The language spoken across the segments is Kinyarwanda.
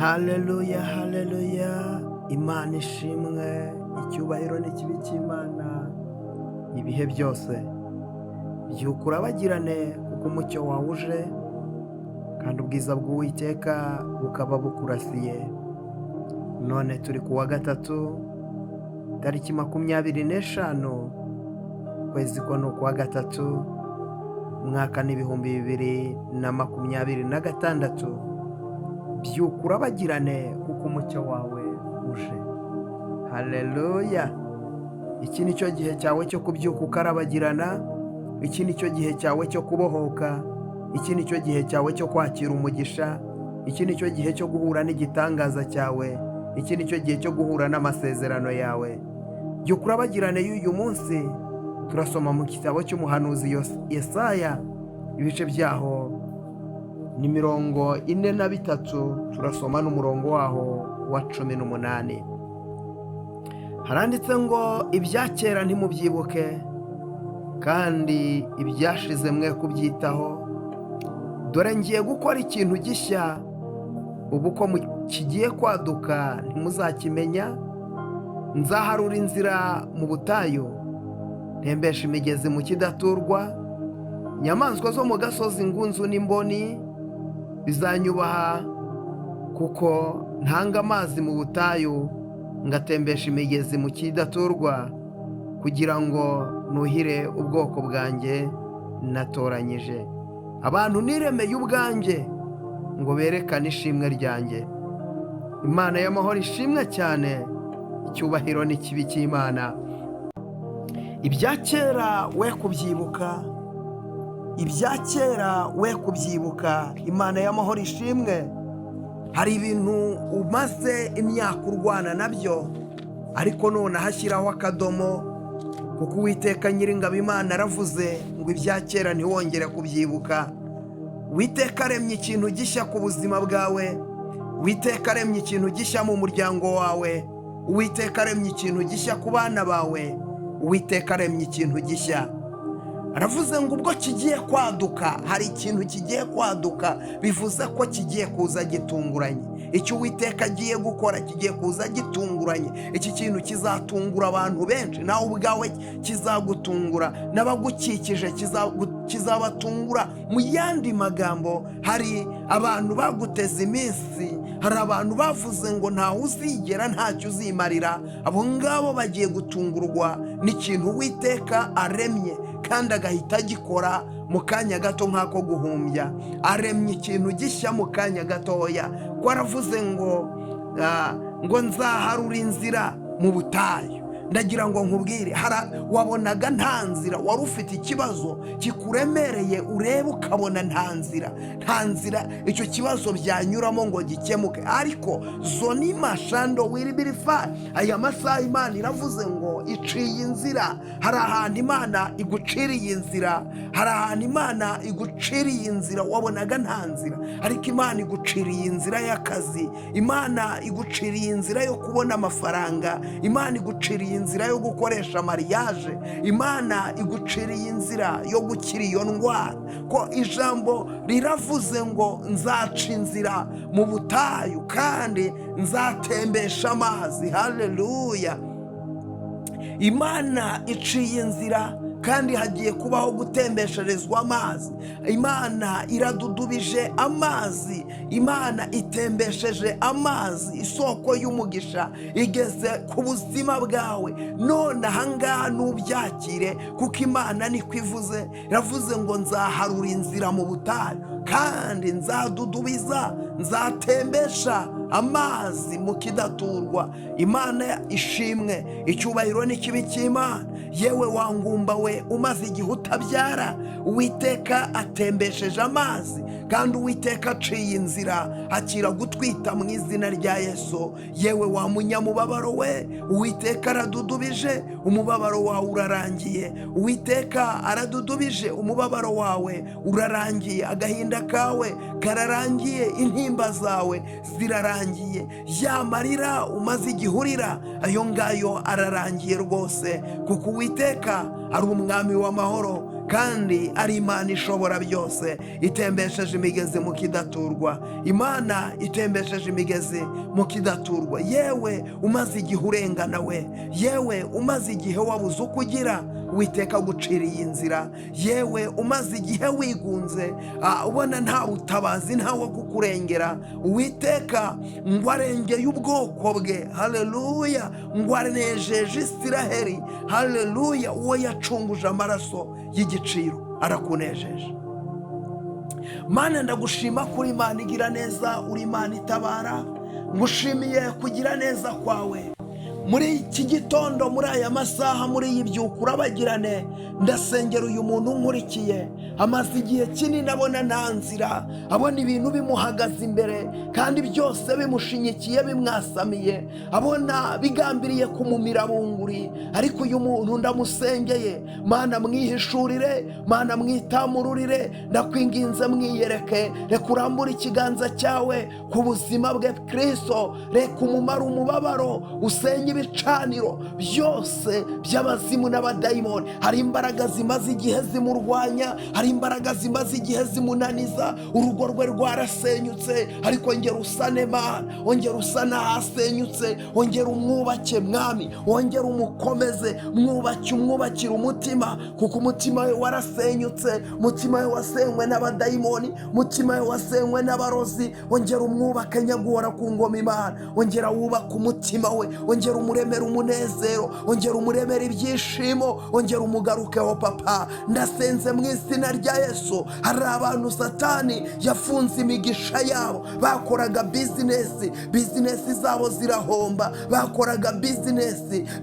Haleluya, haleluya. Imana ishimwe, icyubahiro n'ikibi cy'Imana ibihe byose. Byuka urabagirane kuko umucyo wawe uje, kandi ubwiza bw'Uwiteka bukaba bukurasiye. None turi ku wa gatatu, tariki 25, ukwezi ko ni ukwa gatatu, umwaka ni 2026. Byuka urabagirane kuko umucyo wawe uje. Haleluya. Iki ni cyo gihe cyawe cyo kubyuka ukarabagirana. Iki ni cyo gihe cyawe cyo kubohoka. Iki ni cyo gihe cyawe cyo kwakira umugisha. Iki ni cyo gihe cyo guhura n'igitangaza cyawe. Iki ni cyo gihe cyo guhura n'amasezerano yawe. Byuka urabagirane y'uyu munsi. Turasoma mu gitabo cy'umuhanuzi Yesaya, ibice byaho ni 43, turasoma n'umurongo waho wa 18. Haranditse ngo ibya kera ntimubyibuke, kandi ibyashize mwe kubyitaho. Dore ngiye gukora ikintu gishya, ubu ko kigiye kwaduka ntimuzakimenya. Nzaharura inzira mu butayu, ntembesha imigezi mu kidaturwa. Inyamaswa zo mu gasozi, ingunzu n'imboni bizanyubaha, kuko ntanga amazi mu butayu ngatembesha imigezi mu kidaturwa, kugira ngo nuhire ubwoko bwanjye natoranyije, abantu niremeye ubwanjye, ngo berekane ishimwe ryanjye. Imana y'amahoro ishimwe cyane, icyubahiro n'ikibi cy'Imana. Ibya kera we kubyibuka, ibya kera we kubyibuka. Imana y'amahoro ishimwe. Hari ibintu umaze imyaka urwana nabyo, ariko none hashyiraho akadomo, kuko Uwiteka Nyiringabo Imana aravuze ngo ibya kera ntiwongere kubyibuka. Uwiteka aremye ikintu gishya ku buzima bwawe. Uwiteka aremye ikintu gishya mu muryango wawe. Uwiteka aremye ikintu gishya ku bana bawe. Uwiteka aremye ikintu gishya. Aravuze ngo ubwo kigiye kwaduka, hari ikintu kigiye kwaduka, bivuze ko kigiye kuza gitunguranye. Icyo Uwiteka agiye gukora kigiye kuza gitunguranye. Iki kintu kizatungura abantu benshi, nawe ubwawe kizagutungura, n'abagukikije kizabatungura. Mu yandi magambo, hari abantu baguteze iminsi, hari abantu bavuze ngo ntawe uzigera, ntacyo uzimarira. Abo ngabo bagiye gutungurwa n'ikintu Uwiteka aremye, kandi agahita agikora mu kanya gato nk'ako guhumbya. Aremye ikintu gishya mu kanya gatoya. Ko aravuze ngo nzaharura inzira mu butayu. Ndagira ngo nkubwire, wabonaga nta nzira, wari ufite ikibazo kikuremereye, ureba ukabona nta nzira icyo kibazo byanyuramo ngo gikemuke. Ariko zoni mashando wiribirifa, aya masaha Imana iravuze ngo iciye inzira. Hari ahantu Imana iguciriye inzira, hari ahantu Imana iguciriye inzira wabonaga nta nzira, ariko Imana iguciriye inzira y'akazi. Imana iguciriye inzira yo kubona amafaranga. Imana iguciriye inzira yo gukoresha mariage. Imana iguciriye inzira yo gukira iyo ndwara. Ko ijambo riravuze ngo nzaca inzira mu butayu, kandi nzatembesha amazi. Haleluya. Imana iciye inzira, kandi hagiye kubaho gutembesherezwa amazi. Imana iradudubije amazi. Imana itembesheje amazi, isoko y'umugisha igeze ku buzima bwawe. None ahangaha nubyakire, kuko Imana niko ivuze. Iravuze ngo nzaharura inzira mu butayu, kandi nzadudubiza, nzatembesha amazi mu kidaturwa. Imana ishimwe, icyubahiro n'ikibi cy'Imana. Yewe wangumba we umaze igihe utabyara, Uwiteka atembesheje amazi, kandi Uwiteka aciye inzira. Akira gutwita mu izina rya Yesu. Yewe wa munyamubabaro we, Uwiteka aradudubije, umubabaro wawe urarangiye. Uwiteka aradudubije, umubabaro wawe urarangiye. Agahinda kawe kararangiye, intimba zawe zirarangiye. Ya marira umaze igihurira, ayo ngayo ararangiye rwose, kuko Uwiteka ari umwami w'amahoro. kandi ari Imana ishobora byose, itembesheje imigezi mu kidaturwa. Imana itembesheje imigezi mu kidaturwa. Yewe umaze igihe urengana we, yewe umaze igihe wabuze uko ugira, Uwiteka aguciriye inzira. Yewe umaze igihe wigunze, ubona nta butabazi, ntawe kukurengera, Uwiteka ngo arengeye ubwoko bwe, haleluya, ngo anejeje Isiraheli, haleluya, uwo yacunguje amaraso y'igiciro arakunejeje. Mana, ndagushima kuri Imana igira neza, uri Imana itabara. Ngushimiye kugira neza kwawe muri iki gitondo, muri aya masaha, muri iyi byuka urabagirane. Ndasengera uyu muntu nkurikiye, amaze igihe kinini abona nta nzira, abona ibintu bimuhagaze imbere kandi byose bimushinyikiye, bimwasamiye, abona bigambiriye kumumira bunguri. Ariko uyu muntu ndamusengeye, Mana mwihishurire, Mana mwitamururire, ndakwinginze mwiyereke. Reka urambure ikiganza cyawe ku buzima bwe Kristo, reka umumara umubabaro, usenye ibicaniro byose by'abazimu n'abadayimoni. Hari imbaraga zimaze igihe zimurwanya, hari imbaraga zimaze igihe zimunaniza. Urugo rwe rwarasenyutse, ariko ongera usane Mana, ongera usane ahasenyutse, ongera umwubake Mwami, ongera umukomeze, umwubakire umutima, kuko umutima we warasenyutse, umutima we wasenywe n'abadayimoni, umutima we wasenywe n'abarozi. Ongera umwubake nyaguhora ku ngoma Imana, ongera wubake umutima we, ongera umuremere umunezero, ongera umuremere ibyishimo, ongera umugarukeho Papa. Ndasenze mu izina rya Yesu. Hari abantu Satani yafunze imigisha yabo, bakoraga bizinesi zabo zirahomba, bakoraga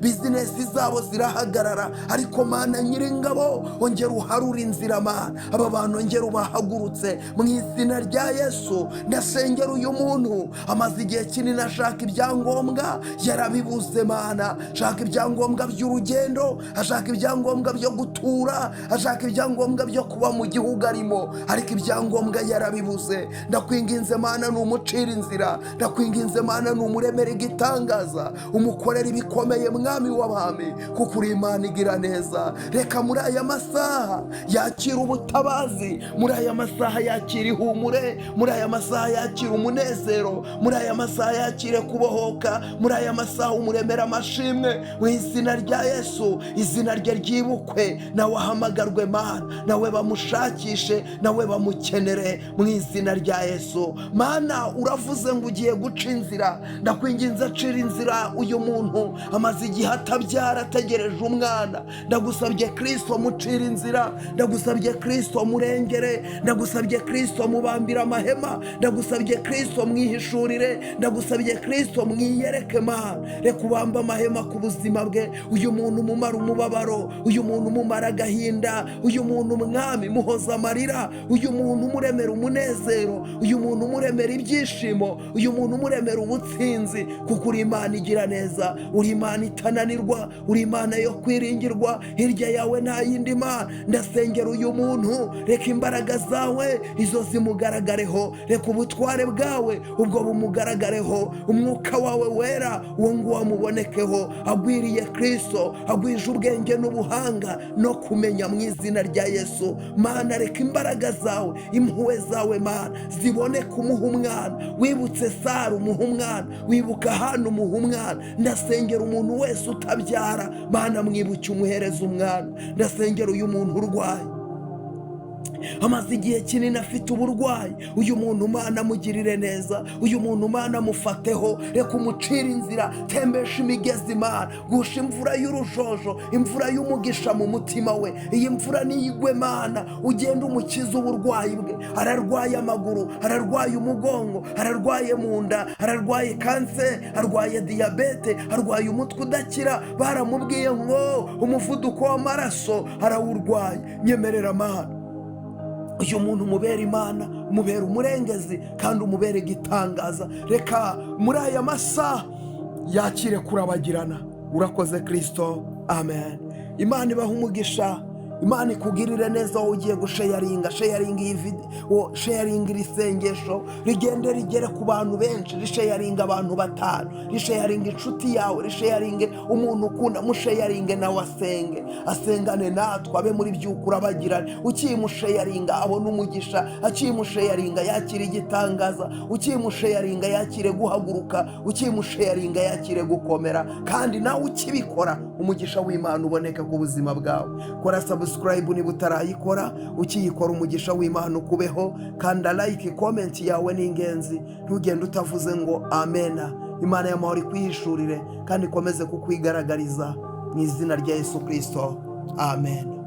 bizinesi zabo zirahagarara. Ariko Mana Nyiringabo, ongera uharura inzira Mana, aba bantu ongera ubahagurutse mu izina rya Yesu. Ndasengera uyu muntu amaze igihe kinini ashaka ibyangombwa, yarabibuze Mana. Ashaka ibyangombwa by'urugendo, ashaka ibyangombwa byo gutura, ashaka ibyangombwa byo kuba mu gihugu arimo, ariko ibyangombwa yarabibuze. Ndakwinginze Mana, numucira inzira, ndakwinginze Mana, numuremere igitangaza, umukorera ibikomeye Mwami w'abami, kuko uri Imana igira neza. Reka muri aya masaha yakira ubutabazi, muri aya masaha yakira ihumure, muri aya masaha yakira umunezero, muri aya masaha yakire kubohoka, muri aya masaha umuremera amashimwe mu izina rya Yesu. Izina rye ryibukwe, nawe ahamagarwe Mana, nawe bamushakishe, nawe bamukenere mu izina rya Yesu. Mana, uravuze ngo ugiye guca inzira, ndakwinginze acira inzira uyu muntu amaze igihe atabyara, ategereje umwana. Ndagusabye Kristo mucira inzira, ndagusabye Kristo murengere, ndagusabye Kristo mubambira amahema, ndagusabye Kristo mwihishurire, ndagusabye Kristo mwiyereke Mana. Reka ubamba amahema ku buzima bwe, uyu muntu mumara umubabaro, uyu muntu mumara agahinda, uyu muntu Mwami muhoza amarira, uyu muntu muremera umunezero, uyu muntu muremera ibyishimo, uyu muntu muremera ubutsinzi, kuko uri Imana igira neza, uri Imana itananirwa, uri Imana yo kwiringirwa. Hirya yawe nta yindi Mana. Ndasengera uyu muntu, reka imbaraga zawe izo zimugaragareho, reka ubutware bwawe ubwo bumugaragareho, umwuka wawe wera uwo nguwo amubonekeho. Agwiriye Kristo, agwije ubwenge n'ubuhanga no kumenya mu izina rya Yesu. Mana, reka imbaraga zawe, impuhwe zawe Mana ziboneke, umuha umwana. Wibutse Sara umuha umwana, wibuka Hana umuha umwana. Ndasengera umuntu wese utabyara Mana, mwibuke umuhereza umwana. Ndasengera uyu muntu urwaye, amaze igihe kinini afite uburwayi, uyu muntu Mana mugirire neza, uyu muntu Mana mufateho, reka umucire inzira, tembesha imigezi Mana, gusha imvura y'urujojo, imvura y'umugisha mu mutima we. Iyi mvura niyigwe Mana, ugenda umukiza uburwayi bwe. Ararwaye amaguru, ararwaye umugongo, ararwaye mu nda, ararwaye kanseri, arwaye diyabete, arwaye umutwe udakira. Baramubwiye ngo umuvuduko w'amaraso arawurwaye. Nyemerera Mana, uyu muntu umubera Imana, umubera umurengezi kandi umubera igitangaza. Reka muri aya masaha yakire kurabagirana. Urakoze Kristo, amen. Imana ibaha umugisha, Imana ikugirire neza wowe ugiye gusharinga iyi video, sharinga iri sengesho rigende rigere ku bantu benshi, risharinga abantu 5, risharinga inshuti yawe, risharinge umuntu ukunda, musharinge nawe asengane natwe, abe muri by'ukura bagirane. Ukimusharinga abone umugisha, akimusharinga yakire igitangaza, ukimusharinga yakire guhaguruka, ukimusharinga yakire gukomera, kandi nawe ukibikora umugisha w'Imana uboneke ku buzima bwawe. Kora subscribe niba utarayikora, ukiyikora umugisha w'Imana ukubeho, kandi like comment yawe ni ingenzi, ntugende utavuze ngo amena. Imana y'amahoro ikwihishurire kandi ikomeze kukwigaragariza mu izina rya Yesu Kristo, amen.